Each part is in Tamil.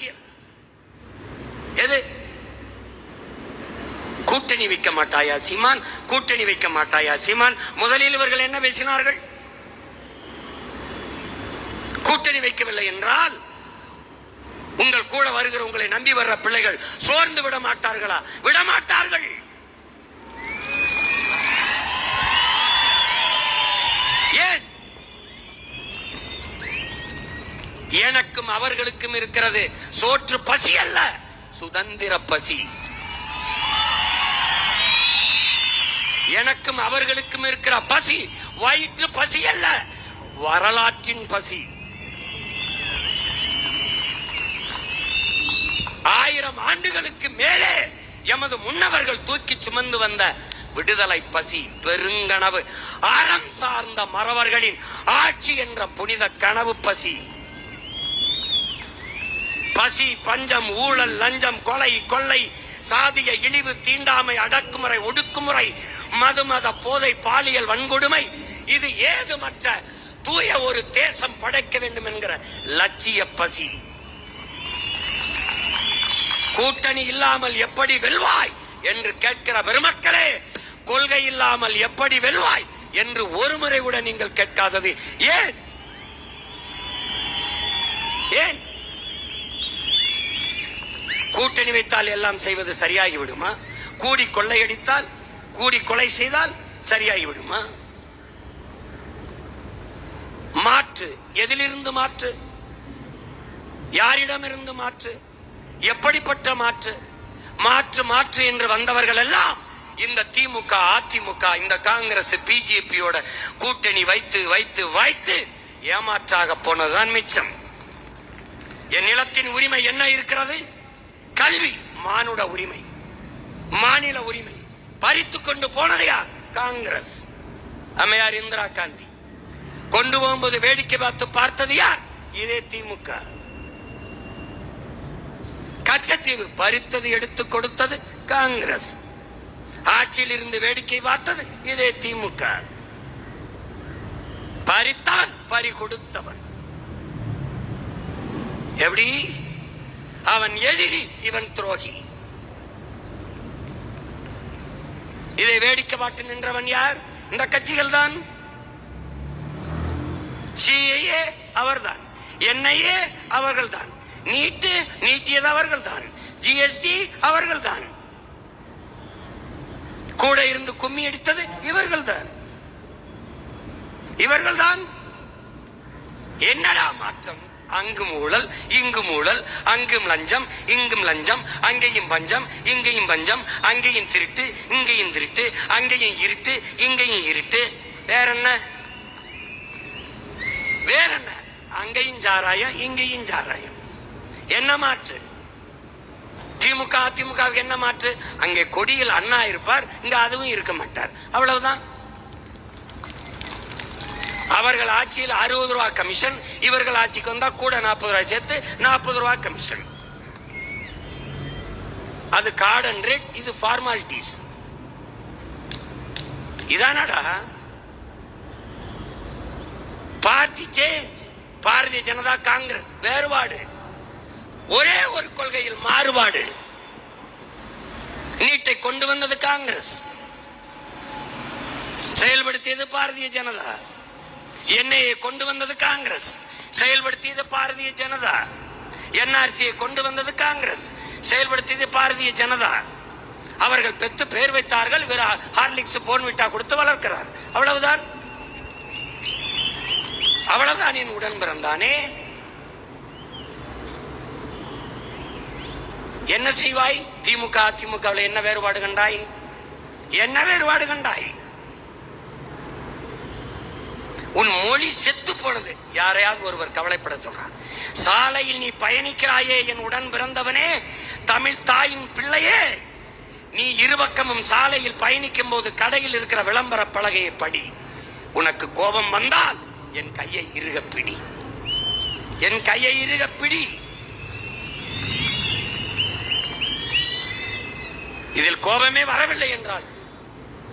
அரசியல் எது? கூட்டணி வைக்க மாட்டாயா சீமான்? கூட்டணி வைக்க மாட்டாயா சீமான்? முதலில் இவர்கள் என்ன பேசினார்கள்? கூட்டணி வைக்கவில்லை என்றால் உங்கள் கூட வருகிற உங்களை நம்பி வர்ற பிள்ளைகள் சோர்ந்து விட மாட்டார்களா? விடமாட்டார்கள். ஏன்? எனக்கும் அவர்களுக்கும் இருக்கிறது சோற்று பசி அல்ல, சுதந்திர பசி. எனக்கும் அவர்களுக்கும் இருக்கிற பசி வயிற்று பசி அல்ல, வரலாற்றின் பசி. 1000 ஆண்டுகளுக்கு மேலே எமது முன்னவர்கள் தூக்கி சுமந்து வந்த விடுதலை பசி, பெருங்கனவு, அறம் சார்ந்த மறவர்களின் ஆட்சி என்ற புனித கனவு பசி. பசி, பஞ்சம், ஊழல், லஞ்சம், கொலை, கொள்ளை, சாதிய இழிவு, தீண்டாமை, அடக்குமுறை, ஒடுக்குமுறை, மதுமத போதை, பாலியல் வன்கொடுமை, இது ஏதுமற்ற தூய ஒரு தேசம் படைக்க வேண்டும் என்கிற லட்சிய பசி. கூட்டணி இல்லாமல் எப்படி வெல்வாய் என்று கேட்கிற பெருமக்களே, கொள்கை இல்லாமல் எப்படி வெல்வாய் என்று ஒரு முறை கூட நீங்கள் கேட்காதது ஏன்? ஏன்? கூட்டணி வைத்தால் எல்லாம் செய்வது சரியாகி விடுமா? கூடி கொள்ளையடித்தால், கூடி கொலை செய்தால் சரியாகி விடுமா? மாற்று. எதிலிருந்து மாற்று? யாரிடமிருந்து மாற்று? எப்படிப்பட்ட மாற்று? மாற்று மாற்று என்று வந்தவர்கள் எல்லாம் இந்த திமுக, அதிமுக, இந்த காங்கிரஸ், பிஜேபியோட கூட்டணி வைத்து வைத்து வைத்து ஏமாற்றாக போனதுதான் மிச்சம். என் நிலத்தின் உரிமை என்ன இருக்கிறது? கல்வி, மானுட உரிமை, மாநில உரிமை பறித்து கொண்டு போனது யார்? காங்கிரஸ், அம்மையார் இந்திரா காந்தி. கொண்டு போகும்போது வேடிக்கை பார்த்து பார்த்தது யார்? இதே திமுக. கச்சத்தீவு பறித்தது, எடுத்து கொடுத்தது காங்கிரஸ். ஆட்சியில் இருந்து வேடிக்கை பார்த்தது இதே திமுக. பறித்தான், பறி கொடுத்தவன். எப்படி? அவன் எதிரி, இவன் துரோகி. இதை வேடிக்கை பார்த்து நின்றவன் யார்? இந்த கட்சிகள் தான். சிஏஏ அவர்தான், என்ஐஏ அவர்கள்தான், நீட்டு நீட்டியது அவர்கள்தான், ஜிஎஸ்டி அவர்கள்தான், கூட இருந்து கும்மி அடித்தது இவர்கள்தான். இவர்கள்தான். என்னடா மாற்றம்? அங்கும் ஊழல், இங்கும் ஊழல், அங்கும் லஞ்சம், இங்கும் லஞ்சம், அங்கேயும் பஞ்சம், இங்கேயும் பஞ்சம், அங்கேயும் திருட்டு, இங்கேயும் திருட்டு, அங்கேயும் இருட்டு, இங்கேயும் இருட்டு. வேற என்ன? வேற என்ன? அங்கேயும் சாராயம், இங்கேயும் சாராயம். என்ன மாற்று? திமுக, அதிமுகவுக்கு என்ன மாற்று? அங்கே கொடியில் அண்ணா இருப்பார், இங்க அதுவும் இருக்க மாட்டார். அவ்வளவுதான். அவர்கள் ஆட்சியில் 60 ரூபாய் கமிஷன், இவர்கள் ஆட்சிக்கு வந்தா கூட 40 ரூபாய் சேர்த்து 40 ரூபாய் கமிஷன். அது கார்டு அண்ட் ரேட், இது ஃபார்மாலிட்டிஸ். இதானடா பார்ட்டி சேஞ்ச். பாரதிய ஜனதா, காங்கிரஸ் வேறுபாடு, ஒரே ஒரு கொள்கையில் மாறுபாடு. நீட்டை கொண்டு வந்தது காங்கிரஸ், செயல்படுத்தியது பாரதிய ஜனதா. என்ஐஏ கொண்டு வந்தது காங்கிரஸ், செயல்படுத்தியது பாரதிய ஜனதா. என்ஆர்சியை கொண்டு வந்தது காங்கிரஸ், செயல்படுத்தியது பாரதிய ஜனதா. அவர்கள் பெற்று பெயர் வைத்தார்கள், இவர் ஹார்லிக்ஸ் போன்விட்டா கொடுத்து வளர்க்கிறார். அவ்வளவுதான். அவ்வளவுதான். என் உடன் பிறந்தானே. என்ன செய்வாய்? திமுக, அதிமுகவில் என்ன வேறுபாடு கண்டாய்? என்ன வேறுபாடு கண்டாய்? உன் மொழி செத்து போனது. யாரையாவது ஒருவர் கவலைப்பட சொல்றான். சாலையில் நீ பயணிக்கிறாயே என் உடன் பிறந்தவனே, தமிழ் தாயின் பிள்ளையே, நீ இருபக்கமும் சாலையில் பயணிக்கும் போது கடையில் இருக்கிற விளம்பர பலகையை படி. உனக்கு கோபம் வந்தால் என் கையை இறுக பிடி, என் கையை இறுக பிடி. இதில் கோபமே வரவில்லை என்றால்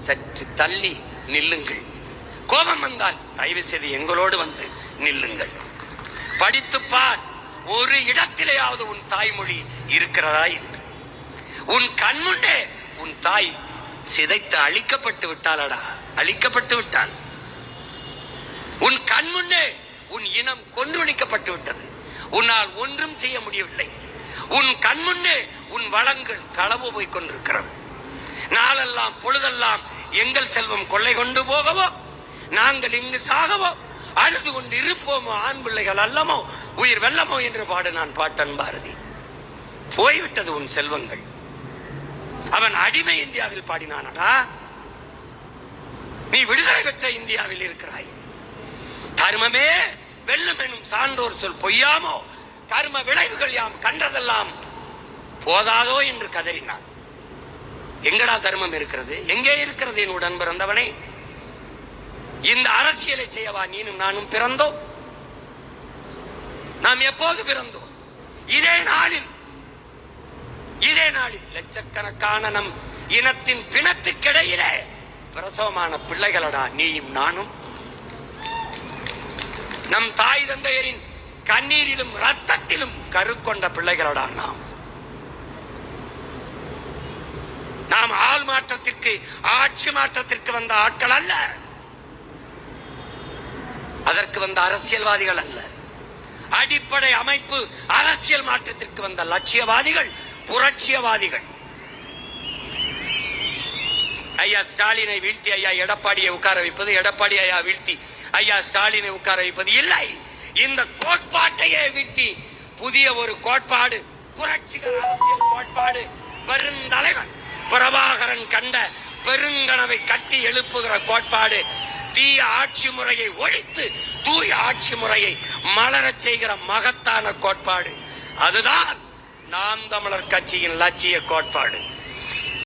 சற்று தள்ளி நில்லுங்கள். கோபம் வந்தால் தயவு செய்து எங்களோடு வந்து நில்லுங்கள். படித்து பார், ஒரு இடத்திலேயாவது உன் தாய்மொழி இருக்கிறதா என்று. உன் கண்முன்னே உன் தாய் சிதைத்து அழிக்கப்பட்டு விட்டாளடா, அழிக்கப்பட்டு விட்டாள். உன் கண்முன்னே உன் இனம் கொன்றொழிக்கப்பட்டு விட்டது. உன்னால் ஒன்றும் செய்ய முடியவில்லை. உன் கண்முன்னே உன் வளங்கள் களவு போய் கொண்டிருக்கிறது. நாளெல்லாம் பொழுதெல்லாம் எங்கள் செல்வம் கொள்ளை கொண்டு போகவோ, நாங்கள் இங்கு சாகவோ, அழுது கொண்டு இருப்போமோ, ஆண் பிள்ளைகள் அல்லமோ, உயிர் வெல்லமோ என்று பாடு நான் பாட்டன் பாரதி. போய்விட்டது உன் செல்வங்கள். அவன் அடிமை இந்தியாவில் பாடினானடா, நீ விடுதலை பெற்ற இந்தியாவில் இருக்கிறாய். தர்மமே வெல்லும் எனும் சான்றோர் சொல் பொய்யாமோ, கர்ம விளைவுகள் யாம் கண்டதெல்லாம் போதாதோ என்று கதறினான். எங்கடா தர்மம் இருக்கிறது? எங்கே இருக்கிறது என் உடன் பிறந்தவனே? இந்த அரசியலை செய்யவா நீனும் நானும் பிறந்தோம்? நாம் எப்போது பிறந்தோம்? இதே நாளில் லட்சக்கணக்கான நம் இனத்தின் பிணத்துக்கிடையிலே பிரசவமான பிள்ளைகளடா நீயும் நானும். நம் தாய் தந்தையரின் கண்ணீரிலும் ரத்தத்திலும் கருக்கொண்ட பிள்ளைகளடா நாம். நாம் ஆள் மாற்றத்திற்கு, ஆட்சி மாற்றத்திற்கு வந்த ஆட்கள் அல்ல. அதற்கு வந்த அரசியல்வாதிகள் அல்ல. அடிப்படை அமைப்பு அரசியல் மாற்றத்திற்கு வந்த லட்சியவாதிகள், புரட்சியவாதிகள். ஐயா ஸ்டாலினை வீழ்த்தி ஐயா எடப்பாடியை உட்கார வைப்பது, எடப்பாடி ஐயா வீழ்த்தி ஐயா ஸ்டாலினை உட்கார வைப்பது இல்லை. இந்த கோட்பாட்டையே வீழ்த்தி புதிய ஒரு கோட்பாடு, புரட்சிகர அரசியல் கோட்பாடு, பெருந்தலைவன் பிரபாகரன் கண்ட பெருங்கனவை கட்டி எழுப்புகிற கோட்பாடு, தீய ஆட்சி முறையை ஒழித்து தூய ஆட்சி முறையை மலரச் செய்கிற மகத்தான கோட்பாடு. அதுதான் நாம் தமிழர் கட்சியின் லட்சிய கோட்பாடு.